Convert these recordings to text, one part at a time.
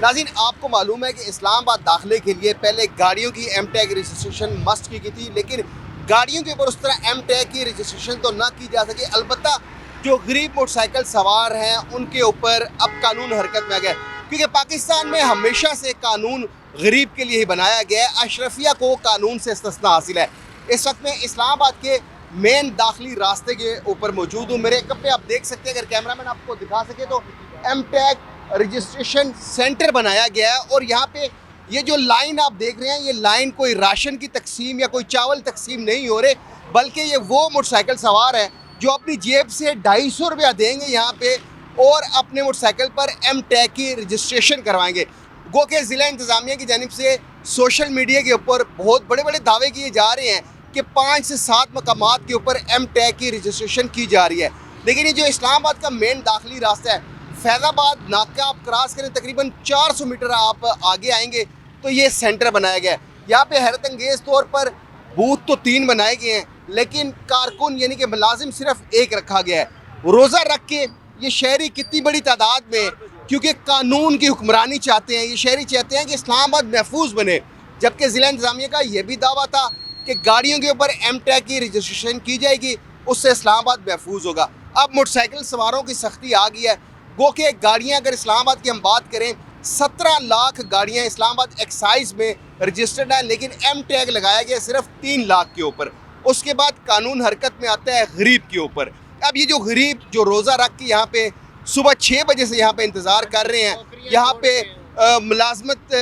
नाज़रीन, आपको मालूम है कि इस्लामाबाद दाखिले के लिए पहले गाड़ियों की एम टैग रजिस्ट्रेशन मस्ट की गई थी, लेकिन गाड़ियों के ऊपर उस तरह एम टैग की रजिस्ट्रेशन तो ना की जा सके। अलबत्ता जो गरीब मोटरसाइकिल सवार हैं उनके ऊपर अब कानून हरकत में आ गया, क्योंकि पाकिस्तान में हमेशा से कानून गरीब के लिए ही बनाया गया है। अशरफिया को कानून से इस्तिस्ना हासिल है। इस वक्त में इस्लामाबाद के मेन दाखिली रास्ते के ऊपर मौजूद हूँ। मेरे कप पे आप देख सकते हैं, अगर कैमरामैन आपको दिखा सके तो एम टैग रजिस्ट्रेशन सेंटर बनाया गया है। और यहाँ पे ये जो लाइन आप देख रहे हैं, ये लाइन कोई राशन की तकसीम या कोई चावल तकसीम नहीं हो रहे, बल्कि ये वो मोटरसाइकिल सवार हैं जो अपनी जेब से 250 रुपया देंगे यहाँ पे और अपने मोटरसाइकिल पर एम टैग की रजिस्ट्रेशन करवाएंगे। गो के ज़िला इंतज़ामिया की जानिब से सोशल मीडिया के ऊपर बहुत बड़े बड़े दावे किए जा रहे हैं कि 5 से 7 मकामात के ऊपर एम टैग की रजिस्ट्रेशन की जा रही है। लेकिन ये जो इस्लामाबाद का मेन दाखिली रास्ता है, फैज़ाबाद नाका आप क्रॉस करें, तकरीबन 400 मीटर आप आगे आएंगे तो ये सेंटर बनाया गया है। यहाँ पे हैरत अंगेज़ तौर पर बूथ तो 3 बनाए गए हैं, लेकिन कारकुन यानी कि मुलाजिम सिर्फ 1 रखा गया है। रोज़ा रख के ये शहरी कितनी बड़ी तादाद में, क्योंकि कानून की हुक्मरानी चाहते हैं, ये शहरी चाहते हैं कि इस्लामाबाद महफूज बने। जबकि ज़िला इंतज़ामिया का ये भी दावा था कि गाड़ियों के ऊपर एम टैग की रजिस्ट्रेशन की जाएगी, उससे इस्लामाबाद महफूज होगा। अब मोटरसाइकिल सवारों की सख्ती आ गई है। गो के गाड़ियाँ, अगर इस्लामाबाद की हम बात करें, 17 लाख गाड़ियाँ इस्लामाबाद एक्साइज में रजिस्टर्ड हैं, लेकिन एम टैग लगाया गया सिर्फ 3 लाख के ऊपर। उसके बाद कानून हरकत में आता है गरीब के ऊपर। अब ये जो गरीब जो रोज़ा रख के यहाँ पे सुबह 6 बजे से यहाँ पे इंतज़ार कर रहे हैं, यहाँ पे मुलाजमत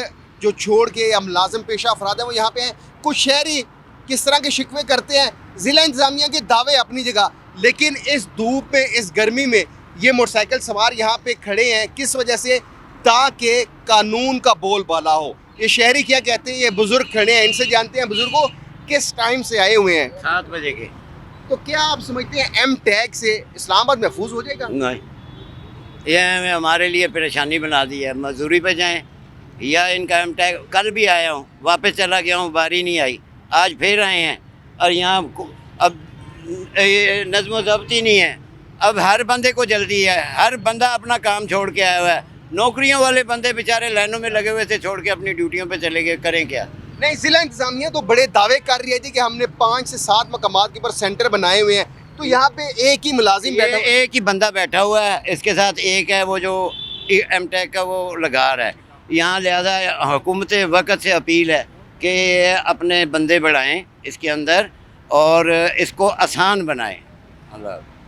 जो छोड़ के या मुलाजिम पेशा अफराद हैं वो यहाँ पे हैं। कुछ शहरी किस तरह के शिकवे करते हैं, ज़िला इंतज़ामिया के दावे अपनी जगह, लेकिन इस धूप में, इस गर्मी में ये मोटरसाइकिल सवार यहाँ पे खड़े हैं किस वजह से? ताकि कानून का बोलबाला हो। ये शहरी क्या कहते हैं, ये बुज़ुर्ग खड़े हैं, इनसे जानते हैं बुज़ुर्गों किस टाइम से आए हुए हैं। 7 बजे के। तो क्या आप समझते हैं एम टैग से इस्लामाबाद महफूज हो जाएगा? नहीं, ये हमारे लिए परेशानी बना दी है। मजदूरी पे जाएं या इनका एम टैग। कल भी आया हूँ, वापस चला गया हूँ, बारी नहीं आई, आज फिर आए हैं और यहाँ अब नज़्म ज़ब्त नहीं है। अब हर बंदे को जल्दी है, हर बंदा अपना काम छोड़ के आया हुआ है। नौकरियों वाले बंदे बेचारे लाइनों में लगे हुए थे, छोड़ के अपनी ड्यूटियों पे चले गए, करें क्या? नहीं, ज़िला इंतज़ामिया तो बड़े दावे कर रही थी कि हमने 5 से 7 मकामात के ऊपर सेंटर बनाए हुए हैं, तो यहाँ पे एक ही मुलाजिम बैठा, एक ही बंदा बैठा हुआ है, इसके साथ एक है वो जो एम टैग का वो लगा रहा है यहाँ। लिहाजा हुकूमत वक्त से अपील है कि अपने बंदे बढ़ाएं इसके अंदर और इसको आसान बनाएं।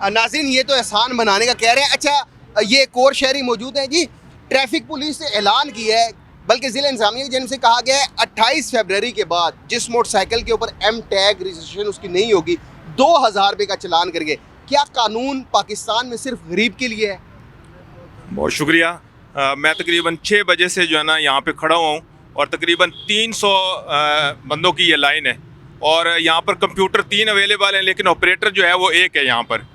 नाज़रीन, ये तो एहसान बनाने का कह रहे हैं। अच्छा, ये एक और शहरी मौजूद है जी। ट्रैफिक पुलिस ने ऐलान किया है, बल्कि ज़िला इंतज़ामिया की जानिब से कहा गया है 28 फरवरी के बाद जिस मोटरसाइकिल के ऊपर एम टैग रजिस्ट्रेशन उसकी नहीं होगी, 2000 रुपये का चलान करके। क्या कानून पाकिस्तान में सिर्फ गरीब के लिए है? बहुत शुक्रिया। मैं तकरीबन 6 बजे से जो है ना यहाँ पे खड़ा हुआ हूँ और तकरीबन 300 बंदों की ये लाइन है और यहाँ पर कंप्यूटर 3 अवेलेबल हैं, लेकिन ऑपरेटर जो है वो 1 है यहाँ पर।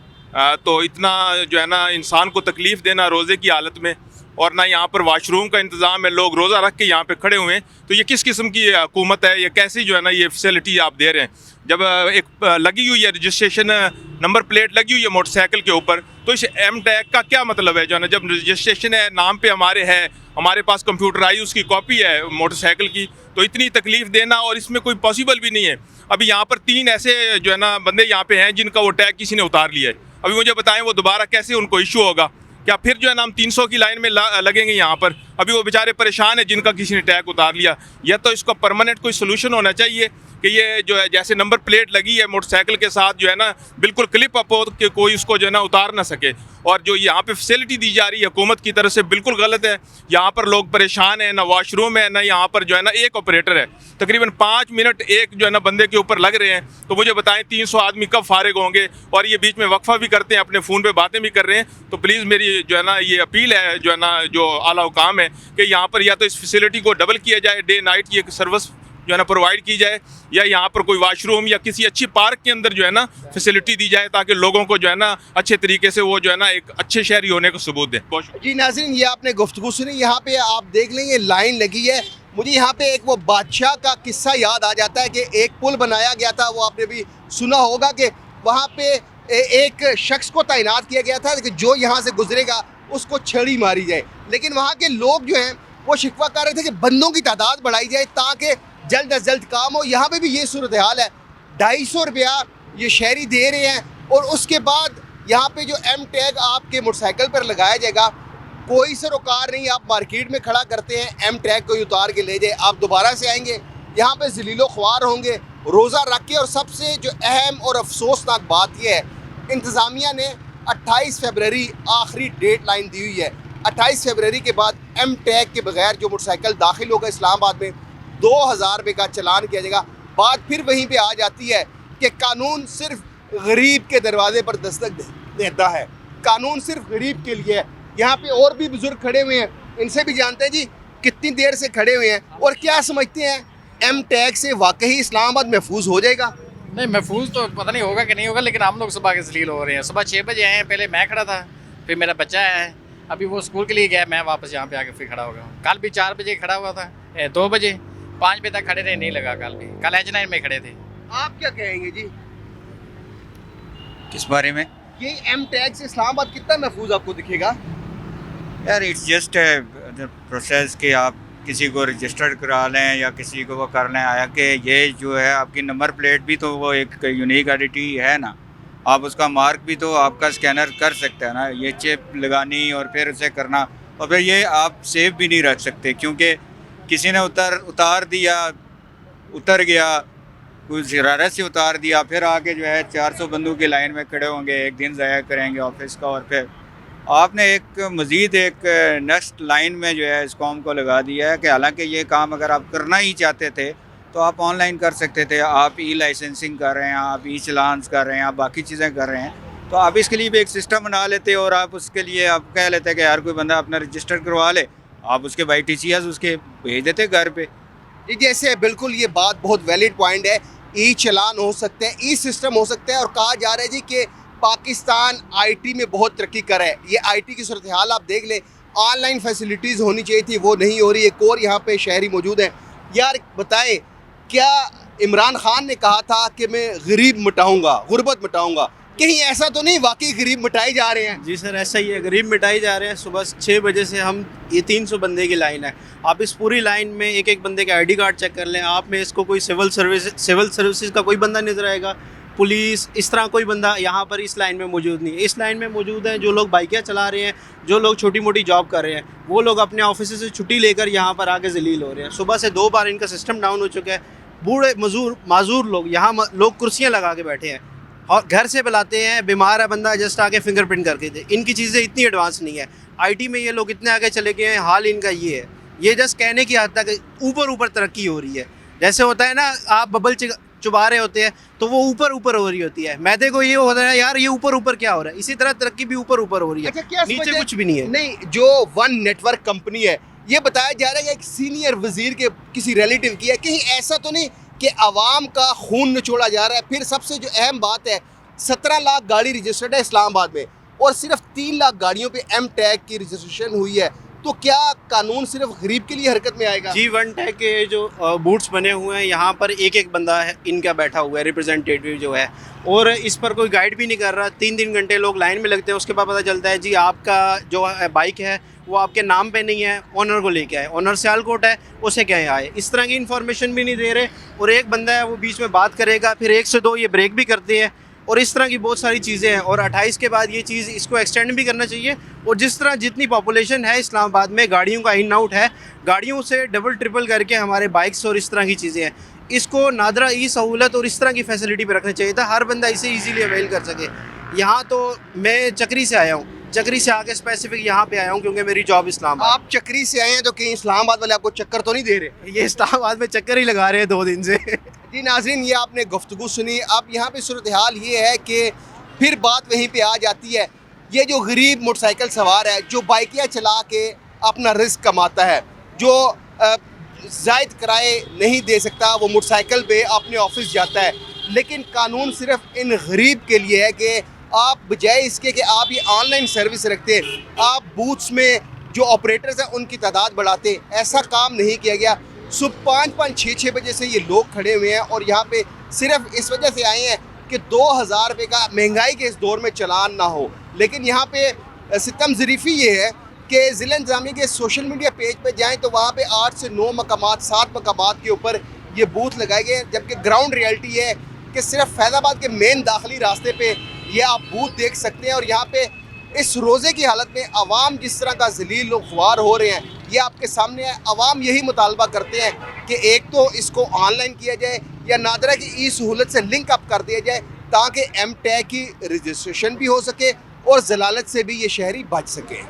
तो इतना जो है ना इंसान को तकलीफ़ देना रोज़े की हालत में, और ना यहाँ पर वाशरूम का इंतज़ाम है, लोग रोज़ा रख के यहाँ पे खड़े हुए हैं। तो ये किस किस्म की हुकूमत है, ये कैसी जो है ना ये फैसिलिटी आप दे रहे हैं? जब एक लगी हुई है रजिस्ट्रेशन नंबर प्लेट लगी हुई है मोटरसाइकिल के ऊपर, तो इस एम टैग का क्या मतलब है? जो है ना, जब रजिस्ट्रेशन है, नाम पे हमारे है, हमारे पास कंप्यूटर आई उसकी कॉपी है मोटरसाइकिल की, तो इतनी तकलीफ़ देना और इसमें कोई पॉसिबल भी नहीं है। अभी यहाँ पर 3 ऐसे जो है ना बंदे यहाँ पे हैं जिनका वो टैग किसी ने उतार लिया है। अभी मुझे बताएं वो दोबारा कैसे उनको इशू होगा? क्या फिर जो है ना हम 300 की लाइन में लगेंगे यहाँ पर? अभी वो बेचारे परेशान है जिनका किसी ने टैग उतार लिया। या तो इसका परमानेंट कोई सोल्यूशन होना चाहिए कि ये जो है जैसे नंबर प्लेट लगी है मोटरसाइकिल के साथ जो है ना बिल्कुल क्लिप अप हो कि कोई उसको जो है ना उतार ना सके। और जो यहाँ पे फैसिलिटी दी जा रही है हुकूमत की तरफ से बिल्कुल गलत है। यहाँ पर लोग परेशान हैं, ना वॉशरूम है, ना यहाँ पर जो है ना एक ऑपरेटर है। तकरीबन 5 मिनट एक जो है ना बंदे के ऊपर लग रहे हैं। तो मुझे बताएं 300 आदमी कब फारिग होंगे? और ये बीच में वक्फा भी करते हैं, अपने फ़ोन पे बातें भी कर रहे हैं। तो प्लीज़ मेरी जो है ना ये अपील है जो है ना जो आला हुकाम है कि यहाँ पर या तो इस फैसिलिटी को डबल किया जाए, डे नाइट की एक सर्विस जो है ना प्रोवाइड की जाए, या यहाँ पर कोई वाशरूम या किसी अच्छी पार्क के अंदर जो है ना फैसिलिटी दी जाए, ताकि लोगों को जो है ना अच्छे तरीके से वो जो है ना एक अच्छे शहरी होने का सबूत दें। जी नाज़रीन, ये आपने गुफ्तगू सुनी। यहाँ पे आप देख लेंगे लाइन लगी है। मुझे यहाँ पे एक वो बादशाह का किस्सा याद आ जाता है कि एक पुल बनाया गया था, वो आपने भी सुना होगा कि वहाँ पे एक शख्स को तैनात किया गया था कि जो यहाँ से गुजरेगा उसको छड़ी मारी जाए। लेकिन वहाँ के लोग जो हैं वो शिकवा कर रहे थे कि बंदों की तादाद बढ़ाई जाए ताकि जल्द अज जल्द काम हो। यहाँ पे भी ये सूरत हाल है, 250 रुपया ये शहरी दे रहे हैं और उसके बाद यहाँ पे जो एम टैग आपके मोटरसाइकिल पर लगाया जाएगा, कोई सरोकार नहीं। आप मार्केट में खड़ा करते हैं, एम टैग को उतार के ले जाए, आप दोबारा से आएंगे यहाँ पे जलीलो ख्वार होंगे रोज़ा रख के। और सबसे जो अहम और अफसोसनाक बात यह है, इंतज़ामिया ने 28 फरवरी आखिरी डेट लाइन दी हुई है। 28 फरवरी के बाद एम टैग के बगैर जो मोटरसाइकिल दाखिल होगा इस्लामाबाद में 2000 रुपये का चलान किया जाएगा। बात फिर वहीं पे आ जाती है कि कानून सिर्फ गरीब के दरवाजे पर दस्तक देता है, कानून सिर्फ गरीब के लिए है। यहाँ पे और भी बुजुर्ग खड़े हुए हैं, इनसे भी जानते हैं जी कितनी देर से खड़े हुए हैं और क्या समझते हैं, एम टैग से वाकई इस्लामाबाद महफूज हो जाएगा? नहीं, महफूज तो पता नहीं होगा कि नहीं होगा, लेकिन हम लोग सुबह के जलील हो रहे हैं। सुबह 6 बजे आए हैं, पहले मैं खड़ा था, फिर मेरा बच्चा आया है, अभी वो स्कूल के लिए गया, मैं वापस यहाँ पे आके फिर खड़ा हो गया हूँ। कल भी 4 बजे खड़ा हुआ था, 2 बजे 5 बजे तक खड़े रहे, नहीं लगा। कल H9 में खड़े थे। आप क्या कहेंगे जी किस बारे में? ये एम टैग से इस्लामाबाद कितना महफूज आपको दिखेगा? यार इट्स जस्ट प्रोसेस कि आप किसी को रजिस्टर करा लें या किसी को वो कर लें, आया कि ये जो है आपकी नंबर प्लेट भी तो वो एक यूनिक आइडेंटिटी है ना, आप उसका मार्क भी तो आपका स्कैनर कर सकते हैं ना। ये चिप लगानी और फिर उसे करना, और फिर ये आप सेव भी नहीं रख सकते क्योंकि किसी ने उतार दिया, उतर गया, कुछ शरारत से उतार दिया, फिर आके जो है 400 बंदों की लाइन में खड़े होंगे, एक दिन ज़ाया करेंगे ऑफिस का, और फिर आपने एक मज़ीद एक नेक्स्ट लाइन में जो है इस कॉम को लगा दिया है कि हालांकि ये काम अगर आप करना ही चाहते थे तो आप ऑनलाइन कर सकते थे। आप ई लाइसेंसिंग कर रहे हैं, आप ई चलान्स कर रहे हैं, आप बाकी चीज़ें कर रहे हैं, तो आप इसके लिए भी एक सिस्टम बना लेते और आप उसके लिए आप कह लेते कि यार कोई बंदा अपना रजिस्टर करवा ले, आप उसके बाई TCS उसके भेज देते घर पे। ये जैसे बिल्कुल ये बात बहुत वैलिड पॉइंट है, ई चलान हो सकते हैं, ई सिस्टम हो सकते हैं। और कहा जा रहा है जी कि पाकिस्तान आईटी में बहुत तरक्की कर रहा है। ये आईटी की सूरत हाल आप देख लें, ऑनलाइन फैसिलिटीज़ होनी चाहिए थी, वो नहीं हो रही। एक और यहाँ पे शहरी मौजूद है। यार बताएं, क्या इमरान खान ने कहा था कि मैं गरीब मिटाऊंगा, गुर्बत मिटाऊंगा, कहीं ऐसा तो नहीं वाकई गरीब मिटाए जा रहे हैं? जी सर, ऐसा ही है, गरीब मिटाई जा रहे हैं। सुबह 6 बजे से हम ये 300 बंदे की लाइन है। आप इस पूरी लाइन में एक एक बंदे का ID कार्ड चेक कर लें, आप में इसको कोई सिविल सर्विसेज का कोई बंदा नजर आएगा, पुलिस, इस तरह कोई बंदा यहाँ पर इस लाइन में मौजूद नहीं है। इस लाइन में मौजूद हैं जो लोग बाइकें चला रहे हैं, जो लोग छोटी मोटी जॉब कर रहे हैं, वो लोग अपने ऑफिस से छुट्टी लेकर यहाँ पर आके जलील हो रहे हैं। सुबह से 2 बार इनका सिस्टम डाउन हो चुका है। बूढ़े माजूर लोग यहाँ लोग कुर्सियाँ लगा के बैठे हैं और घर से बुलाते हैं, बीमार है बंदा, जस्ट आके फिंगरप्रिंट करके दे। इनकी चीज़ें इतनी एडवांस नहीं है। आईटी में ये लोग इतने आगे चले गए हैं, हाल इनका ये है। ये जस्ट कहने की हद तक ऊपर तरक्की हो रही है। जैसे होता है ना, आप बबल चुबा रहे होते हैं तो वो ऊपर हो रही होती है। मैदे को ये होता है यार ये ऊपर क्या हो रहा है, इसी तरह तरक्की भी ऊपर हो रही है। अच्छा, क्या नीचे समझे? कुछ भी नहीं है। नहीं, जो वन नेटवर्क कंपनी है, ये बताया जा रहा है कि एक सीनियर वजीर के किसी रिलेटिव की है। कहीं ऐसा तो नहीं कि आवाम का खून निचोड़ा जा रहा है? फिर सबसे जो अहम बात है, 17 लाख गाड़ी रजिस्टर्ड है इस्लामाबाद में और सिर्फ 3 लाख गाड़ियों पे एम टैग की रजिस्ट्रेशन हुई है। तो क्या कानून सिर्फ गरीब के लिए हरकत में आएगा? जी, वन टैग के जो बूट्स बने हुए हैं, यहाँ पर एक बंदा है इनका बैठा हुआ है, रिप्रेजेंटेटिव जो है, और इस पर कोई गाइड भी नहीं कर रहा। 3 घंटे लोग लाइन में लगते हैं, उसके बाद पता चलता है जी आपका जो बाइक है वो आपके नाम पे नहीं है, ओनर को लेके आए, ओनर सियालकोट है, उसे क्या आए। इस तरह की इन्फॉर्मेशन भी नहीं दे रहे। और एक बंदा है वो बीच में बात करेगा, फिर 1 से 2 ये ब्रेक भी करते हैं, और इस तरह की बहुत सारी चीज़ें हैं। और 28 के बाद ये चीज़ इसको एक्सटेंड भी करना चाहिए। और जिस तरह जितनी पॉपुलेशन है इस्लामाबाद में, गाड़ियों का इन आउट है, गाड़ियों से डबल ट्रिपल करके हमारे बाइक्स और इस तरह की चीज़ें हैं, इसको नादरा ई सहूलत और इस तरह की फैसिलिटी पर रखना चाहिए था, हर बंदा इसे ईजीली अवेल कर सके। यहाँ तो मैं चक्री से आया हूँ, चक्री से आके स्पेसिफिक यहाँ पे आया हूँ क्योंकि मेरी जॉब इस्लामाबाद। आप चक्री से आए हैं तो कहीं इस्लामाबाद वाले आपको चक्कर तो नहीं दे रहे? ये इस्लामाबाद में चक्कर ही लगा रहे हैं 2 दिन से। जी नाज़रीन, ये आपने गुफ्तगू सुनी। अब यहाँ पे सूरत हाल ये है कि फिर बात वहीं पे आ जाती है, ये जो गरीब मोटरसाइकिल सवार है, जो बाइकियाँ चला के अपना रिस्क कमाता है, जो ज़ायद किराए नहीं दे सकता, वो मोटरसाइकिल पे अपने ऑफिस जाता है। लेकिन कानून सिर्फ इन गरीब के लिए है कि आप बजाय इसके कि आप ये ऑनलाइन सर्विस रखते हैं, आप बूथ्स में जो ऑपरेटर्स हैं उनकी तादाद बढ़ाते हैं। ऐसा काम नहीं किया गया। सुबह 5-5, 6-6 बजे से ये लोग खड़े हुए हैं और यहाँ पे सिर्फ इस वजह से आए हैं कि 2000 रुपये का महंगाई के इस दौर में चलान ना हो। लेकिन यहाँ पे सितम ज़रीफ़ी ये है कि ज़िला इंतज़ामिया के सोशल मीडिया पेज पे जाएं तो वहाँ पे 8 से 9 मकामात 7 मकामात के ऊपर ये बूथ लगाए गए हैं, जबकि ग्राउंड रियलिटी है कि सिर्फ फैज़ाबाद के मेन दाखिली रास्ते पे ये आप बूथ देख सकते हैं। और यहाँ पे इस रोज़े की हालत में आवाम जिस तरह का ज़लील व ख्वार हो रहे हैं ये आपके सामने है। आवाम यही मुतालबा करते हैं कि एक तो इसको ऑनलाइन किया जाए या नादरा की ई सहूलत से लिंक अप कर दिया जाए ताकि एम टैग की रजिस्ट्रेशन भी हो सके और जलालत से भी ये शहरी बच सके।